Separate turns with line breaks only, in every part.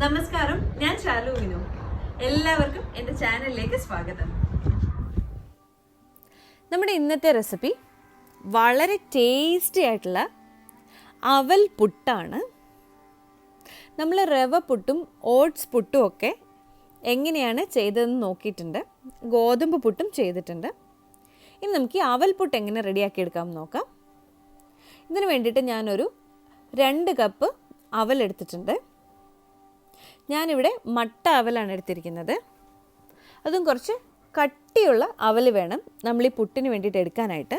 നമസ്കാരം, ഞാൻ ശാലു വിനു. എല്ലാവർക്കും എൻ്റെ ചാനലിലേക്ക് സ്വാഗതം.
നമ്മുടെ ഇന്നത്തെ റെസിപ്പി വളരെ ടേസ്റ്റി ആയിട്ടുള്ള അവൽ പുട്ടാണ്. നമ്മൾ റവ പുട്ടും ഓട്സ് പുട്ടും ഒക്കെ എങ്ങനെയാണ് ചെയ്തതെന്ന് നോക്കിയിട്ടുണ്ട്. ഗോതമ്പ് പുട്ടും ചെയ്തിട്ടുണ്ട്. ഇനി നമുക്ക് ഈ അവൽ പുട്ട് എങ്ങനെ റെഡിയാക്കി എടുക്കാം നോക്കാം. ഇതിന് വേണ്ടിയിട്ട് ഞാനൊരു 2 കപ്പ് അവൽ എടുത്തിട്ടുണ്ട്. ഞാനിവിടെ മട്ട അവലാണ് എടുത്തിരിക്കുന്നത്. അതും കുറച്ച് കട്ടിയുള്ള അവൽ വേണം നമ്മൾ ഈ പുട്ടിന് വേണ്ടിയിട്ട് എടുക്കാനായിട്ട്.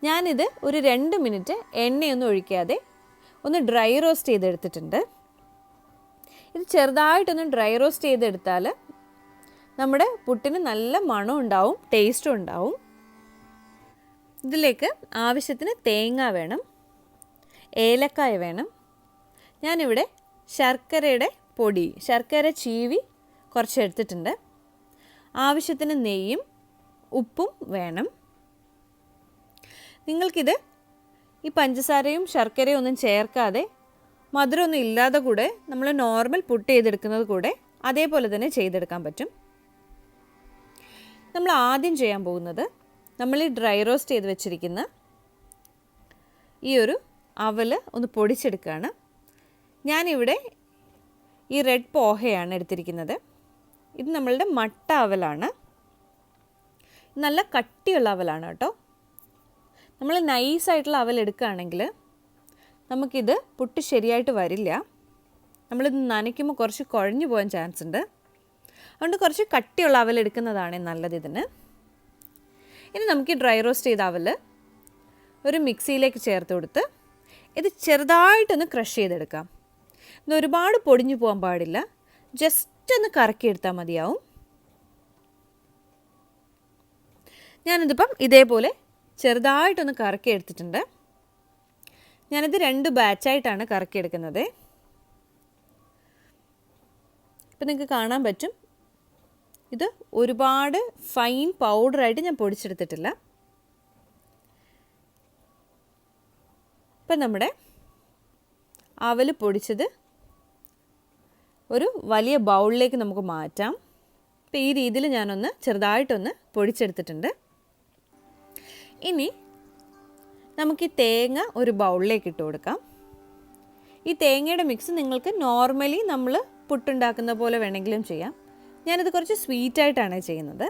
ഞാനിത് ഒരു 2 മിനിറ്റ് എണ്ണയൊന്നും ഒഴിക്കാതെ ഒന്ന് ഡ്രൈ റോസ്റ്റ് ചെയ്തെടുത്തിട്ടുണ്ട്. ഇത് ചെറുതായിട്ടൊന്ന് ഡ്രൈ റോസ്റ്റ് ചെയ്തെടുത്താൽ നമ്മുടെ പുട്ടിന് നല്ല മണം ഉണ്ടാവും, ടേസ്റ്റും ഉണ്ടാവും. ഇതിലേക്ക് ആവശ്യത്തിന് തേങ്ങ വേണം, ഏലക്കായ വേണം. ഞാനിവിടെ ശർക്കരയുടെ പൊടി, ശർക്കര ചീവി കുറച്ച് എടുത്തിട്ടുണ്ട്. ആവശ്യത്തിന് നെയ്യും ഉപ്പും വേണം. നിങ്ങൾക്കിത് ഈ പഞ്ചസാരയും ശർക്കരയും ഒന്നും ചേർക്കാതെ മധുരമൊന്നും ഇല്ലാതെ കൂടെ നമ്മൾ നോർമൽ പുട്ട് ചെയ്തെടുക്കുന്നത് കൂടെ അതേപോലെ തന്നെ ചെയ്തെടുക്കാൻ പറ്റും. നമ്മൾ ആദ്യം ചെയ്യാൻ പോകുന്നത്, നമ്മൾ ഈ ഡ്രൈ റോസ്റ്റ് ചെയ്ത് വെച്ചിരിക്കുന്ന ഈ ഒരു അവൽ ഒന്ന് പൊടിച്ചെടുക്കുകയാണ്. ഞാനിവിടെ ഈ റെഡ് പോഹയാണ് എടുത്തിരിക്കുന്നത്. ഇത് നമ്മളുടെ മട്ട അവലാണ്. നല്ല കട്ടിയുള്ള അവലാണ് കേട്ടോ. നമ്മൾ നൈസായിട്ടുള്ള അവൽ എടുക്കുകയാണെങ്കിൽ നമുക്കിത് പുട്ട് ശരിയായിട്ട് വരില്ല. നമ്മളിത് നനയ്ക്കുമ്പോൾ കുറച്ച് കുഴഞ്ഞു പോകാൻ ചാൻസ് ഉണ്ട്. അതുകൊണ്ട് കുറച്ച് കട്ടിയുള്ള അവൽ എടുക്കുന്നതാണ് നല്ലത് ഇതിന്. ഇനി നമുക്ക് ഈ ഡ്രൈ റോസ്റ്റ് ചെയ്ത അവൽ ഒരു മിക്സിയിലേക്ക് ചേർത്ത് കൊടുത്ത് ഇത് ചെറുതായിട്ടൊന്ന് ക്രഷ് ചെയ്തെടുക്കാം. ഇത് ഒരുപാട് പൊടിഞ്ഞു പോകാൻ പാടില്ല, ജസ്റ്റ് ഒന്ന് കറക്കിയെടുത്താൽ മതിയാവും. ഞാനിതിപ്പം ഇതേപോലെ ചെറുതായിട്ടൊന്ന് കറക്കിയെടുത്തിട്ടുണ്ട്. ഞാനിത് 2 ബാച്ചായിട്ടാണ് കറക്കിയെടുക്കുന്നത്. ഇപ്പം നിങ്ങൾക്ക് കാണാൻ പറ്റും, ഇത് ഒരുപാട് ഫൈൻ പൗഡറായിട്ട് ഞാൻ പൊടിച്ചെടുത്തിട്ടില്ല. ഇപ്പം നമ്മുടെ അവൽ പൊടിച്ചത് ഒരു വലിയ ബൗളിലേക്ക് നമുക്ക് മാറ്റാം. ഇപ്പോൾ ഈ രീതിയിൽ ഞാനൊന്ന് ചെറുതായിട്ടൊന്ന് പൊടിച്ചെടുത്തിട്ടുണ്ട്. ഇനി നമുക്ക് ഈ തേങ്ങ ഒരു ബൗളിലേക്ക് ഇട്ട് കൊടുക്കാം. ഈ തേങ്ങയുടെ മിക്സ് നിങ്ങൾക്ക് നോർമലി നമ്മൾ പുട്ടുണ്ടാക്കുന്ന പോലെ വേണമെങ്കിലും ചെയ്യാം. ഞാനിത് കുറച്ച് സ്വീറ്റായിട്ടാണ് ചെയ്യുന്നത്.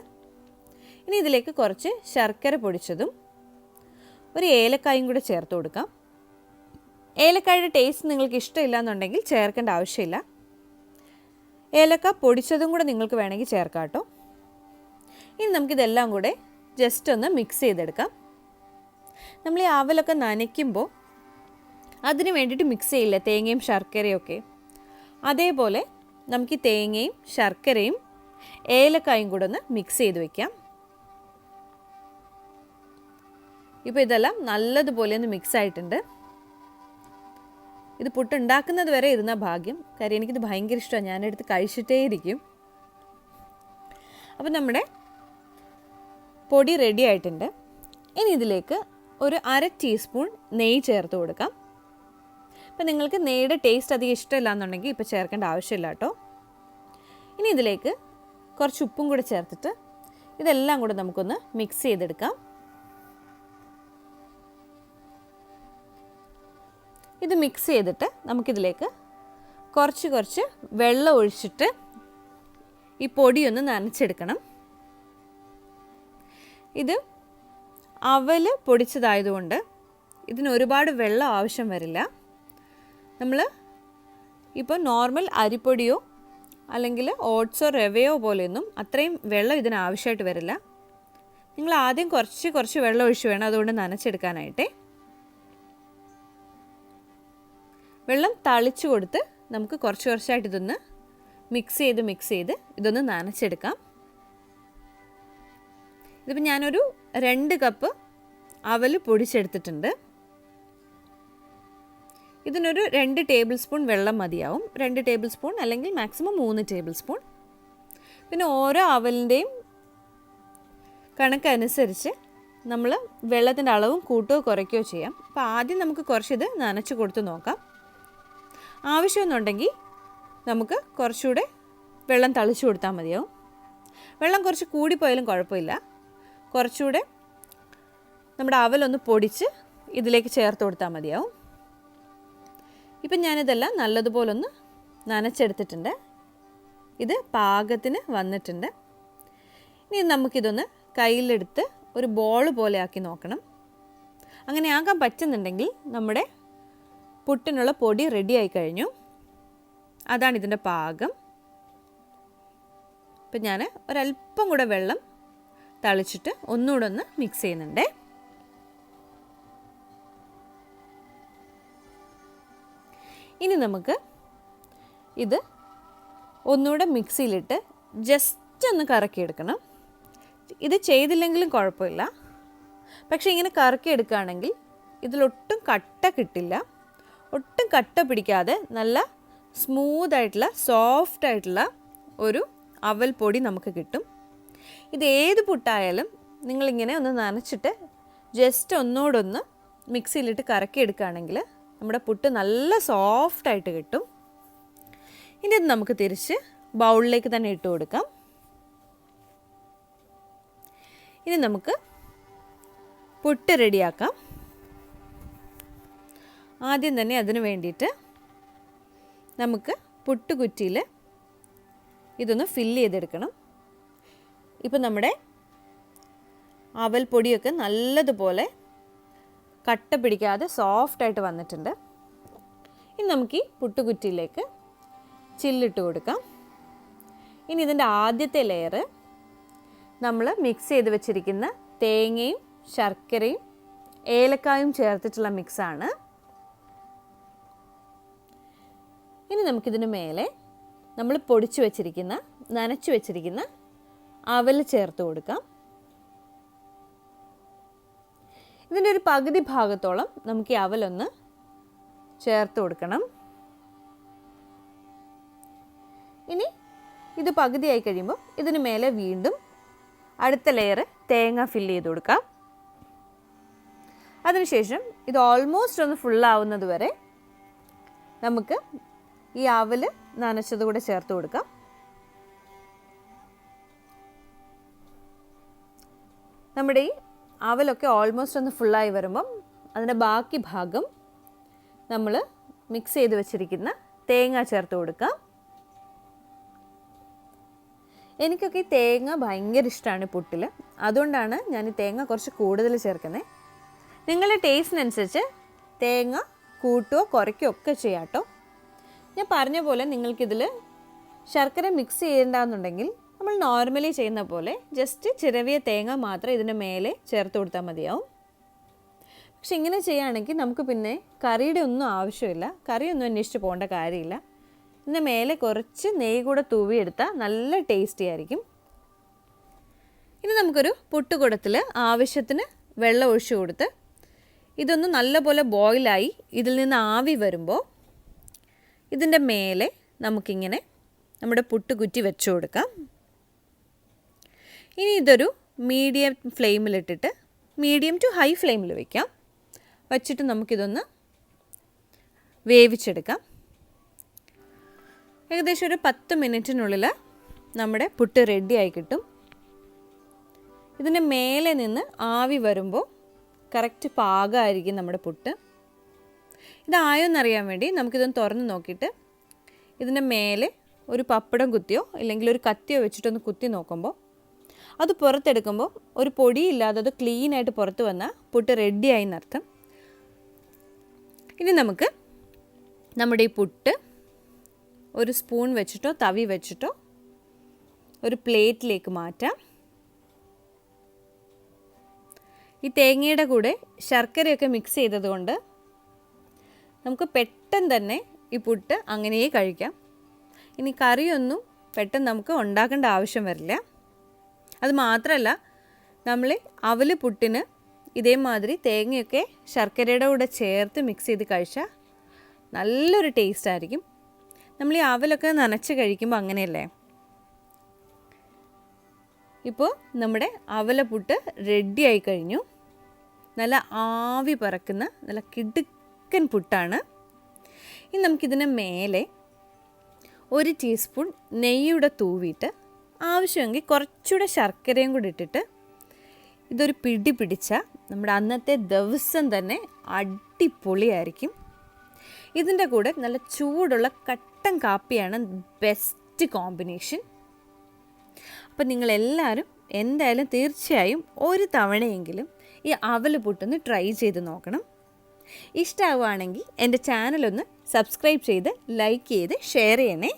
ഇനി ഇതിലേക്ക് കുറച്ച് ശർക്കര പൊടിച്ചതും ഒരു ഏലക്കായും കൂടെ ചേർത്ത് കൊടുക്കാം. ഏലക്കായുടെ ടേസ്റ്റ് നിങ്ങൾക്ക് ഇഷ്ടമില്ല എന്നുണ്ടെങ്കിൽ ചേർക്കേണ്ട ആവശ്യമില്ല. ഏലക്ക പൊടിച്ചതും കൂടെ നിങ്ങൾക്ക് വേണമെങ്കിൽ ചേർക്കാം കേട്ടോ. ഇനി നമുക്കിതെല്ലാം കൂടെ ജസ്റ്റ് ഒന്ന് മിക്സ് ചെയ്തെടുക്കാം. നമ്മൾ ഈ അവലൊക്കെ നനയ്ക്കുമ്പോൾ അതിന് വേണ്ടിയിട്ട് മിക്സ് ചെയ്യില്ല തേങ്ങയും ശർക്കരയൊക്കെ. അതേപോലെ നമുക്ക് ഈ തേങ്ങയും ശർക്കരയും ഏലക്കായും കൂടെ ഒന്ന് മിക്സ് ചെയ്ത് വയ്ക്കാം. ഇപ്പോൾ ഇതെല്ലാം നല്ലതുപോലെ ഒന്ന് മിക്സ് ആയിട്ടുണ്ട്. ഇത് പുട്ടുണ്ടാക്കുന്നത് വരെ ഇരുന്ന ഭാഗ്യം. കാര്യം എനിക്കിത് ഭയങ്കര ഇഷ്ടമാണ്, ഞാനെടുത്ത് കഴിച്ചിട്ടേ ഇരിക്കും. അപ്പം നമ്മുടെ പൊടി റെഡി ആയിട്ടുണ്ട്. ഇനി ഇതിലേക്ക് ഒരു 1/2 ടീസ്പൂൺ നെയ്യ് ചേർത്ത് കൊടുക്കാം. അപ്പം നിങ്ങൾക്ക് നെയ്യുടെ ടേസ്റ്റ് അധികം ഇഷ്ടമില്ല എന്നുണ്ടെങ്കിൽ ഇപ്പോൾ ചേർക്കേണ്ട ആവശ്യമില്ല കേട്ടോ. ഇനി ഇതിലേക്ക് കുറച്ച് ഉപ്പും കൂടെ ചേർത്തിട്ട് ഇതെല്ലാം കൂടെ നമുക്കൊന്ന് മിക്സ് ചെയ്തെടുക്കാം. ഇത് മിക്സ് ചെയ്തിട്ട് നമുക്കിതിലേക്ക് കുറച്ച് വെള്ളം ഒഴിച്ചിട്ട് ഈ പൊടിയൊന്ന് നനച്ചെടുക്കണം. ഇത് അവൽ പൊടിച്ചതായതുകൊണ്ട് ഇതിന് ഒരുപാട് വെള്ളം ആവശ്യം വരില്ല. നമ്മൾ ഇപ്പോൾ നോർമൽ അരിപ്പൊടിയോ അല്ലെങ്കിൽ ഓട്സോ റവയോ പോലെയൊന്നും അത്രയും വെള്ളം ഇതിന് ആവശ്യമായിട്ട് വരില്ല. നിങ്ങൾ ആദ്യം കുറച്ച് വെള്ളം ഒഴിച്ച് വേണം അതുകൊണ്ട് നനച്ചെടുക്കാനായിട്ടേ. വെള്ളം തളിച്ചു കൊടുത്ത് നമുക്ക് കുറച്ചായിട്ട് ഇതൊന്ന് മിക്സ് ചെയ്ത് ഇതൊന്ന് നനച്ചെടുക്കാം. ഇതിപ്പോൾ ഞാനൊരു 2 കപ്പ് അവൽ പൊടിച്ചെടുത്തിട്ടുണ്ട്. ഇതിനൊരു 2 ടേബിൾ സ്പൂൺ വെള്ളം മതിയാവും. 2 ടേബിൾ സ്പൂൺ അല്ലെങ്കിൽ മാക്സിമം 3 ടേബിൾ സ്പൂൺ. പിന്നെ ഓരോ അവലിൻ്റെയും കണക്കനുസരിച്ച് നമ്മൾ വെള്ളത്തിൻ്റെ അളവും കൂട്ടുകയോ കുറയ്ക്കുകയോ ചെയ്യാം. അപ്പോൾ ആദ്യം നമുക്ക് കുറച്ചിത് നനച്ച് കൊടുത്ത് നോക്കാം. ആവശ്യമെന്നുണ്ടെങ്കിൽ നമുക്ക് കുറച്ചുകൂടെ വെള്ളം തളിച്ചു കൊടുത്താൽ മതിയാവും. വെള്ളം കുറച്ച് കൂടിപ്പോയാലും കുഴപ്പമില്ല. കുറച്ചുകൂടെ നമ്മുടെ അവലൊന്ന് പൊടിച്ച് ഇതിലേക്ക് ചേർത്ത് കൊടുത്താൽ മതിയാവും. ഇപ്പം ഞാനിതെല്ലാം നല്ലതുപോലെ ഒന്ന് നനച്ചെടുത്തിട്ടുണ്ട്. ഇത് പാകത്തിന് വന്നിട്ടുണ്ട്. ഇനി നമുക്കിതൊന്ന് കയ്യിലെടുത്ത് ഒരു ബോൾ പോലെ ആക്കി നോക്കണം. അങ്ങനെ ആക്കാൻ പറ്റുന്നുണ്ടെങ്കിൽ നമ്മുടെ പുട്ടിനുള്ള പൊടി റെഡി ആയി കഴിഞ്ഞു. അതാണ് ഇതിൻ്റെ പാകം. ഇപ്പം ഞാൻ ഒരല്പം കൂടെ വെള്ളം തളിച്ചിട്ട് ഒന്നുകൂടെ ഒന്ന് മിക്സ് ചെയ്യുന്നുണ്ട്. ഇനി നമുക്ക് ഇത് ഒന്നുകൂടെ മിക്സിയിലിട്ട് ജസ്റ്റ് ഒന്ന് കറക്കിയെടുക്കണം. ഇത് ചെയ്തില്ലെങ്കിലും കുഴപ്പമില്ല. പക്ഷേ ഇങ്ങനെ കറക്കിയെടുക്കുകയാണെങ്കിൽ ഇതിലൊട്ടും കട്ട കിട്ടില്ല. ഒട്ടും കട്ട പിടിക്കാതെ നല്ല സ്മൂത്തായിട്ടുള്ള സോഫ്റ്റായിട്ടുള്ള ഒരു അവൽ പൊടി നമുക്ക് കിട്ടും. ഇത് ഏത് പുട്ടായാലും നിങ്ങളിങ്ങനെ ഒന്ന് നനച്ചിട്ട് ജസ്റ്റ് ഒന്നുകൂടൊന്ന് മിക്സിയിലിട്ട് കറക്കിയെടുക്കുകയാണെങ്കിൽ നമ്മുടെ പുട്ട് നല്ല സോഫ്റ്റായിട്ട് കിട്ടും. ഇനി ഇത് നമുക്ക് തിരിച്ച് ബൗളിലേക്ക് തന്നെ ഇട്ട് കൊടുക്കാം. ഇനി നമുക്ക് പുട്ട് റെഡിയാക്കാം. ആദ്യം തന്നെ അതിന് വേണ്ടിയിട്ട് നമുക്ക് പുട്ടുകുറ്റിയിൽ ഇതൊന്ന് ഫില്ല് ചെയ്തെടുക്കണം. ഇപ്പം നമ്മുടെ അവൽ പൊടിയൊക്കെ നല്ലതുപോലെ കട്ട പിടിക്കാതെ സോഫ്റ്റായിട്ട് വന്നിട്ടുണ്ട്. ഇനി നമുക്ക് ഈ പുട്ടുകുറ്റിയിലേക്ക് ചില്ലിട്ട് കൊടുക്കാം. ഇനി ഇതിൻ്റെ ആദ്യത്തെ ലെയർ നമ്മൾ മിക്സ് ചെയ്ത് വെച്ചിരിക്കുന്ന തേങ്ങയും ശർക്കരയും ഏലക്കായും ചേർത്തിട്ടുള്ള മിക്സാണ്. ഇനി നമുക്കിതിന് മേലെ നമ്മൾ പൊടിച്ചു വെച്ചിരിക്കുന്ന നനച്ചു വെച്ചിരിക്കുന്ന അവൽ ചേർത്ത് കൊടുക്കാം. ഇതിൻ്റെ ഒരു പകുതി ഭാഗത്തോളം നമുക്ക് ഈ അവലൊന്ന് ചേർത്ത് കൊടുക്കണം. ഇനി ഇത് പകുതിയായി കഴിയുമ്പോൾ ഇതിന് മേലെ വീണ്ടും അടുത്ത ലെയർ തേങ്ങ ഫില്ല് ചെയ്ത് കൊടുക്കാം. അതിനുശേഷം ഇത് ഓൾമോസ്റ്റ് ഒന്ന് ഫുള്ളാവുന്നത് വരെ നമുക്ക് ഈ അവൽ നനച്ചത് കൂടെ ചേർത്ത് കൊടുക്കാം. നമ്മുടെ ഈ അവലൊക്കെ ഓൾമോസ്റ്റ് ഒന്ന് ഫുള്ളായി വരുമ്പം അതിൻ്റെ ബാക്കി ഭാഗം നമ്മൾ മിക്സ് ചെയ്ത് വെച്ചിരിക്കുന്ന തേങ്ങ ചേർത്ത് കൊടുക്കാം. എനിക്കൊക്കെ ഈ തേങ്ങ ഭയങ്കര ഇഷ്ടമാണ് പുട്ടിൽ. അതുകൊണ്ടാണ് ഞാൻ ഈ തേങ്ങ കുറച്ച് കൂടുതൽ ചേർക്കുന്നത്. നിങ്ങളുടെ ടേസ്റ്റിനനുസരിച്ച് തേങ്ങ കൂട്ടുകയോ കുറയ്ക്കുകയോ ഒക്കെ ചെയ്യാം കേട്ടോ. ഞാൻ പറഞ്ഞ പോലെ നിങ്ങൾക്കിതിൽ ശർക്കര മിക്സ് ചെയ്യേണ്ടെന്നുണ്ടെങ്കിൽ നമ്മൾ നോർമലി ചെയ്യുന്ന പോലെ ജസ്റ്റ് ചിരവിയ തേങ്ങ മാത്രം ഇതിൻ്റെ മേലെ ചേർത്ത് കൊടുത്താൽ മതിയാവും. പക്ഷെ ഇങ്ങനെ ചെയ്യുകയാണെങ്കിൽ നമുക്ക് പിന്നെ കറിയുടെ ഒന്നും ആവശ്യമില്ല. കറിയൊന്നും അന്വേഷിച്ച് പോകേണ്ട കാര്യമില്ല. ഇതിൻ്റെ മേലെ കുറച്ച് നെയ്യ് കൂടെ തൂവിയെടുത്താൽ നല്ല ടേസ്റ്റി ആയിരിക്കും. ഇനി നമുക്കൊരു പുട്ടുകുടത്തിൽ ആവശ്യത്തിന് വെള്ളം ഒഴിച്ചു കൊടുത്ത് ഇതൊന്ന് നല്ലപോലെ ബോയിലായി ഇതിൽ നിന്ന് ആവി വരുമ്പോൾ ഇതിൻ്റെ മേലെ നമുക്കിങ്ങനെ നമ്മുടെ പുട്ടുകുറ്റി വെച്ച് കൊടുക്കാം. ഇനി ഇതൊരു മീഡിയം ഫ്ലെയിമിലിട്ടിട്ട് മീഡിയം ടു ഹൈ ഫ്ലെയിമിൽ വയ്ക്കാം. വച്ചിട്ട് നമുക്കിതൊന്ന് വേവിച്ചെടുക്കാം. ഏകദേശം ഒരു 10 മിനിറ്റിനുള്ളിൽ നമ്മുടെ പുട്ട് റെഡിയായി കിട്ടും. ഇതിൻ്റെ മേലെ നിന്ന് ആവി വരുമ്പോൾ കറക്റ്റ് പാകമായിരിക്കും നമ്മുടെ പുട്ട്. ഇതായോന്നറിയാൻ വേണ്ടി നമുക്കിതൊന്ന് തുറന്ന് നോക്കിയിട്ട് ഇതിൻ്റെ മേലെ ഒരു പപ്പടം കുത്തിയോ അല്ലെങ്കിൽ ഒരു കത്തിയോ വെച്ചിട്ടൊന്ന് കുത്തി നോക്കുമ്പോൾ അത് പുറത്തെടുക്കുമ്പോൾ ഒരു പൊടിയില്ലാതെ അത് ക്ലീനായിട്ട് പുറത്ത് വന്നാൽ പുട്ട് റെഡിയായി എന്നർത്ഥം. ഇനി നമുക്ക് നമ്മുടെ ഈ പുട്ട് ഒരു സ്പൂൺ വെച്ചിട്ടോ തവി വെച്ചിട്ടോ ഒരു പ്ലേറ്റിലേക്ക് മാറ്റാം. ഈ തേങ്ങയുടെ കൂടെ ശർക്കരയൊക്കെ മിക്സ് ചെയ്തതുകൊണ്ട് നമുക്ക് പെട്ടെന്ന് തന്നെ ഈ പുട്ട് അങ്ങനെയേ കഴിക്കാം. ഇനി കറിയൊന്നും പെട്ടെന്ന് നമുക്ക് ഉണ്ടാക്കേണ്ട ആവശ്യം വരില്ല. അത് മാത്രമല്ല, നമ്മൾ അവൽ പുട്ടിന് ഇതേമാതിരി തേങ്ങയൊക്കെ ശർക്കരയുടെ കൂടെ ചേർത്ത് മിക്സ് ചെയ്ത് കഴിച്ചാൽ നല്ലൊരു ടേസ്റ്റ് ആയിരിക്കും. നമ്മൾ ഈ അവലൊക്കെ നനച്ച് കഴിക്കുമ്പോൾ അങ്ങനെയല്ലേ. ഇപ്പോൾ നമ്മുടെ അവലപ്പുട്ട് റെഡി ആയി കഴിഞ്ഞു. നല്ല ആവി പറക്കുന്ന നല്ല കിടുക്കൻ പുട്ടാണ്. ഇനി നമുക്കിതിന് മേലെ 1 ടീസ്പൂൺ നെയ്യുടെ തൂവിയിട്ട് ആവശ്യമെങ്കിൽ കുറച്ചുകൂടെ ശർക്കരയും കൂടി ഇട്ടിട്ട് ഇതൊരു പിടി പിടിച്ചാൽ നമ്മുടെ അന്നത്തെ ദിവസം തന്നെ അടിപൊളിയായിരിക്കും. ഇതിൻ്റെ കൂടെ നല്ല ചൂടുള്ള കട്ടൻ കാപ്പിയാണ് ബെസ്റ്റ് കോമ്പിനേഷൻ. അപ്പം നിങ്ങളെല്ലാവരും എന്തായാലും തീർച്ചയായും ഒരു തവണയെങ്കിലും ഈ അവൽ പുട്ടൊന്ന് ട്രൈ ചെയ്ത് നോക്കണം. ഇഷ്ടമാവുകയാണെങ്കിൽ എൻ്റെ ചാനലൊന്ന് സബ്സ്ക്രൈബ് ചെയ്ത് ലൈക്ക് ചെയ്ത് ഷെയർ ചെയ്യണേ.